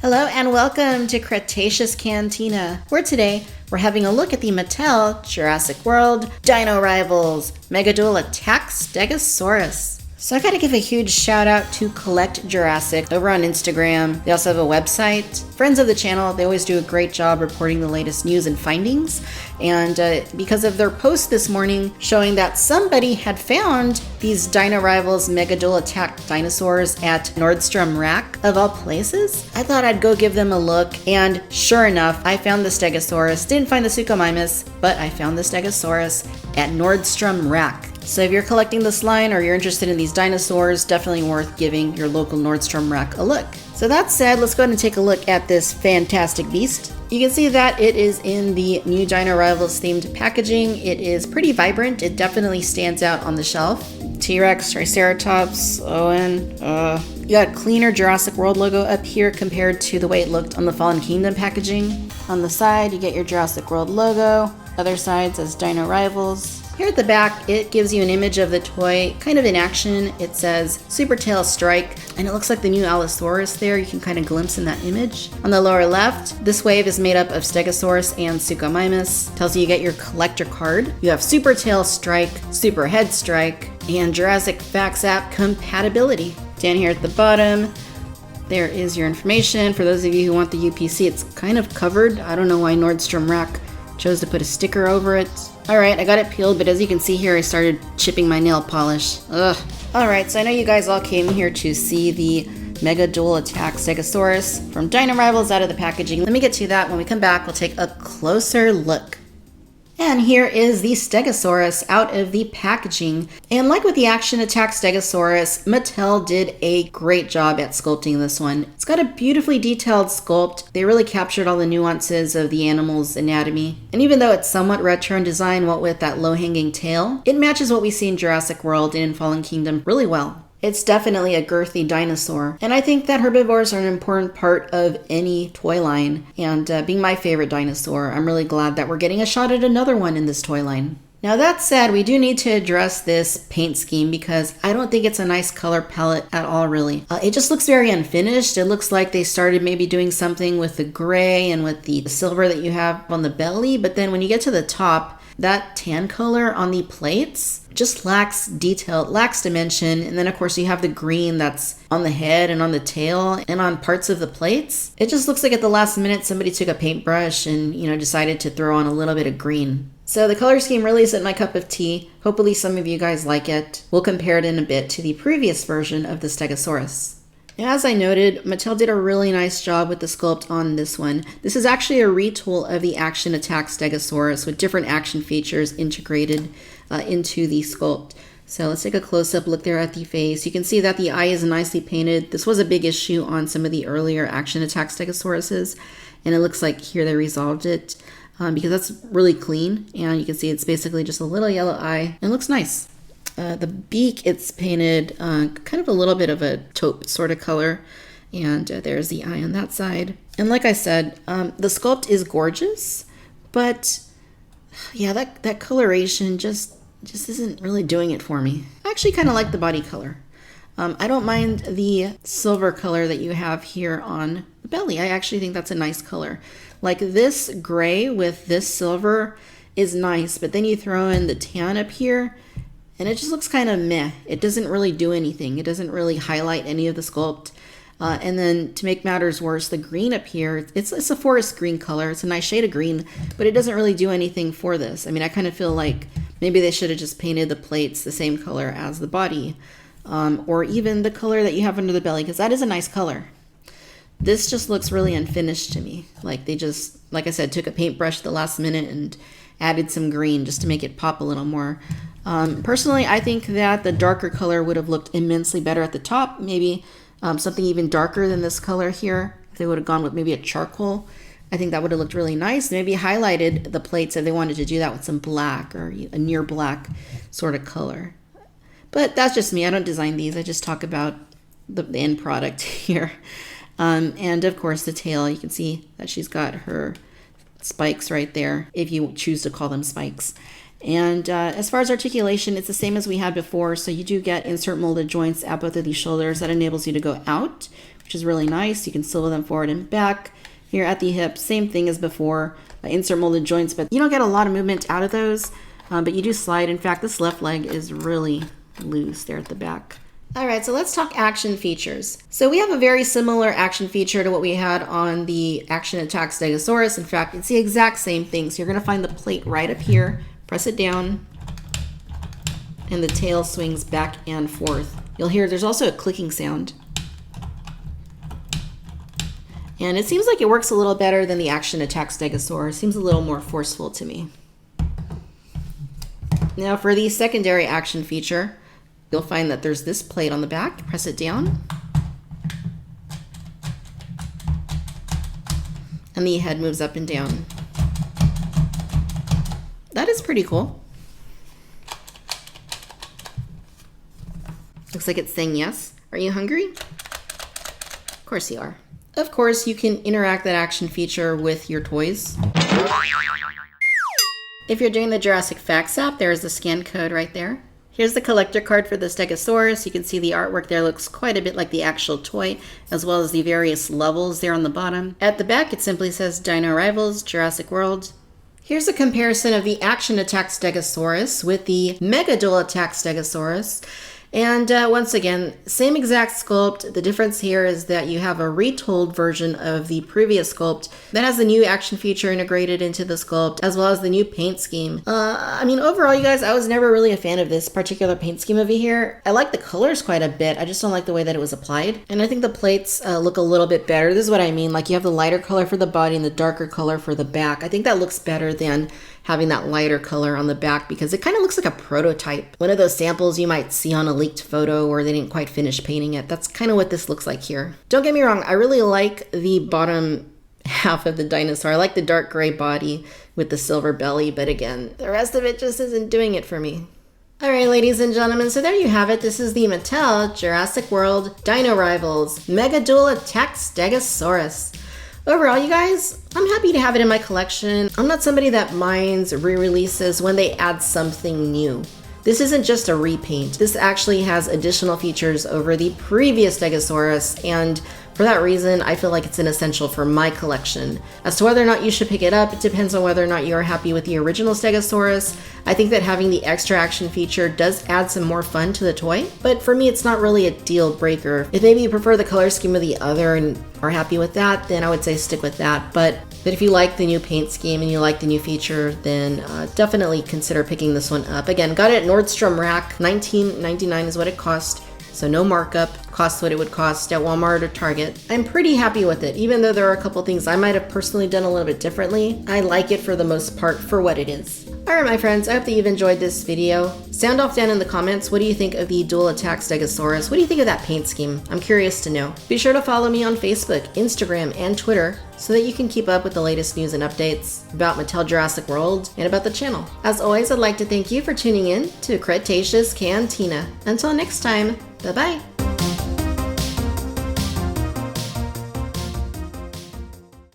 Hello and welcome to Cretaceous Cantina, where today we're having a look at the Mattel Jurassic World Dino Rivals Megadual Attack Stegosaurus. So I gotta give a huge shout out to Collect Jurassic over on Instagram. They also have a website. Friends of the channel, they always do a great job reporting the latest news and findings. And because of their post this morning showing that somebody had found these Dino Rivals Megadual Attack dinosaurs at Nordstrom Rack, of all places, I thought I'd go give them a look. And sure enough, I found the Stegosaurus. Didn't find the Suchomimus, but I found the Stegosaurus at Nordstrom Rack. So if you're collecting this line or you're interested in these dinosaurs, definitely worth giving your local Nordstrom Rack a look. So that said, let's go ahead and take a look at this fantastic beast. You can see that it is in the new Dino Rivals themed packaging. It is pretty vibrant. It definitely stands out on the shelf. T-Rex, Triceratops, Owen, you got a cleaner Jurassic World logo up here compared to the way it looked on the Fallen Kingdom packaging. On the side, you get your Jurassic World logo. Other side says Dino Rivals. Here at the back, it gives you an image of the toy, kind of in action. It says Super Tail Strike, and it looks like the new Allosaurus there. You can kind of glimpse in that image. On the lower left, this wave is made up of Stegosaurus and Suchomimus. Tells you get your collector card. You have Super Tail Strike, Super Head Strike, and Jurassic Facts app compatibility. Down here at the bottom, there is your information. For those of you who want the UPC, it's kind of covered. I don't know why Nordstrom Rack chose to put a sticker over it. Alright, I got it peeled, but as you can see here, I started chipping my nail polish. Ugh. Alright, so I know you guys all came here to see the Megadual Attack Stegosaurus from Dino Rivals out of the packaging. Let me get to that. When we come back, we'll take a closer look. And here is the Stegosaurus out of the packaging. And like with the Action Attack Stegosaurus, Mattel did a great job at sculpting this one. It's got a beautifully detailed sculpt. They really captured all the nuances of the animal's anatomy. And even though it's somewhat retro in design, what with that low-hanging tail, it matches what we see in Jurassic World and in Fallen Kingdom really well. It's definitely a girthy dinosaur, and I think that herbivores are an important part of any toy line, and being my favorite dinosaur, I'm really glad that we're getting a shot at another one in this toy line. Now that said, we do need to address this paint scheme because I don't think it's a nice color palette at all, really. It just looks very unfinished. It looks like they started maybe doing something with the gray and with the silver that you have on the belly, but then when you get to the top, that tan color on the plates just lacks detail, lacks dimension. And then of course you have the green that's on the head and on the tail and on parts of the plates. It just looks like at the last minute somebody took a paintbrush and, decided to throw on a little bit of green. So the color scheme really isn't my cup of tea. Hopefully some of you guys like it. We'll compare it in a bit to the previous version of the Stegosaurus. As I noted, Mattel did a really nice job with the sculpt on this one. This is actually a retool of the Action Attack Stegosaurus with different action features integrated into the sculpt. So let's take a close-up look there at the face. You can see that the eye is nicely painted. This was a big issue on some of the earlier Action Attack Stegosauruses, and it looks like here they resolved it because that's really clean, and you can see it's basically just a little yellow eye, and it looks nice. The beak, it's painted kind of a little bit of a taupe sort of color. And there's the eye on that side. And like I said, the sculpt is gorgeous. But yeah, that coloration just isn't really doing it for me. I actually kind of like the body color. I don't mind the silver color that you have here on the belly. I actually think that's a nice color. Like this gray with this silver is nice. But then you throw in the tan up here, and it just looks kind of meh. It doesn't really do anything. It doesn't really highlight any of the sculpt. And then to make matters worse, the green up here, it's a forest green color. It's a nice shade of green, but it doesn't really do anything for this. I mean, I kind of feel like maybe they should have just painted the plates the same color as the body, or even the color that you have under the belly, because that is a nice color. This just looks really unfinished to me. Like they just, like I said, took a paintbrush at the last minute and added some green just to make it pop a little more. Personally, I think that the darker color would have looked immensely better at the top. Maybe something even darker than this color here. If they would have gone with maybe a charcoal, I think that would have looked really nice. Maybe highlighted the plates if they wanted to do that with some black or a near black sort of color. But that's just me. I don't design these. I just talk about the end product here. And of course the tail, you can see that she's got her spikes right there, if you choose to call them spikes. And as far as articulation, it's the same as we had before. So you do get insert molded joints at both of these shoulders that enables you to go out which is really nice. You can swivel them forward and back. Here at the hip, same thing as before. Insert molded joints, but you don't get a lot of movement out of those, but you do slide. In fact, this left leg is really loose there at the back. All right, so let's talk action features. So we have a very similar action feature to what we had on the Action Attack Stegosaurus. In fact, it's the exact same thing. So you're gonna find the plate right up here, press it down, and the tail swings back and forth. You'll hear there's also a clicking sound. And it seems like it works a little better than the Action Attack Stegosaurus. Seems a little more forceful to me. Now for the secondary action feature, you'll find that there's this plate on the back. Press it down. And the head moves up and down. That is pretty cool. Looks like it's saying yes. Are you hungry? Of course you are. Of course, you can interact that action feature with your toys. If you're doing the Jurassic Facts app, there's the scan code right there. Here's the collector card for the Stegosaurus. You can see the artwork there looks quite a bit like the actual toy, as well as the various levels there on the bottom. At the back, it simply says Dino Rivals, Jurassic World. Here's a comparison of the Action Attack Stegosaurus with the Megadual Attack Stegosaurus. And once again, same exact sculpt. The difference here is that you have a retold version of the previous sculpt that has the new action feature integrated into the sculpt, as well as the new paint scheme. I mean, overall, you guys, I was never really a fan of this particular paint scheme over here. I like the colors quite a bit. I just don't like the way that it was applied. And I think the plates look a little bit better. This is what I mean. Like, you have the lighter color for the body and the darker color for the back. I think that looks better than having that lighter color on the back, because it kind of looks like a prototype. One of those samples you might see on a leaked photo where they didn't quite finish painting it. That's kind of what this looks like here. Don't get me wrong, I really like the bottom half of the dinosaur. I like the dark gray body with the silver belly, but again, the rest of it just isn't doing it for me. All right, ladies and gentlemen, so there you have it. This is the Mattel Jurassic World Dino Rivals Megadual Attack Stegosaurus. Overall, you guys, I'm happy to have it in my collection. I'm not somebody that minds re-releases when they add something new. This isn't just a repaint. This actually has additional features over the previous Stegosaurus, and for that reason, I feel like it's an essential for my collection. As to whether or not you should pick it up, it depends on whether or not you're happy with the original Stegosaurus. I think that having the extra action feature does add some more fun to the toy, but for me, it's not really a deal breaker. If maybe you prefer the color scheme of the other and are happy with that, then I would say stick with that. But if you like the new paint scheme and you like the new feature, then definitely consider picking this one up. Again, got it at Nordstrom Rack. $19.99 is what it cost. So no markup, costs what it would cost at Walmart or Target. I'm pretty happy with it, even though there are a couple things I might have personally done a little bit differently. I like it for the most part for what it is. All right, my friends, I hope that you've enjoyed this video. Sound off down in the comments. What do you think of the Dual Attack Stegosaurus? What do you think of that paint scheme? I'm curious to know. Be sure to follow me on Facebook, Instagram, and Twitter so that you can keep up with the latest news and updates about Mattel Jurassic World and about the channel. As always, I'd like to thank you for tuning in to Cretaceous Cantina. Until next time, bye-bye.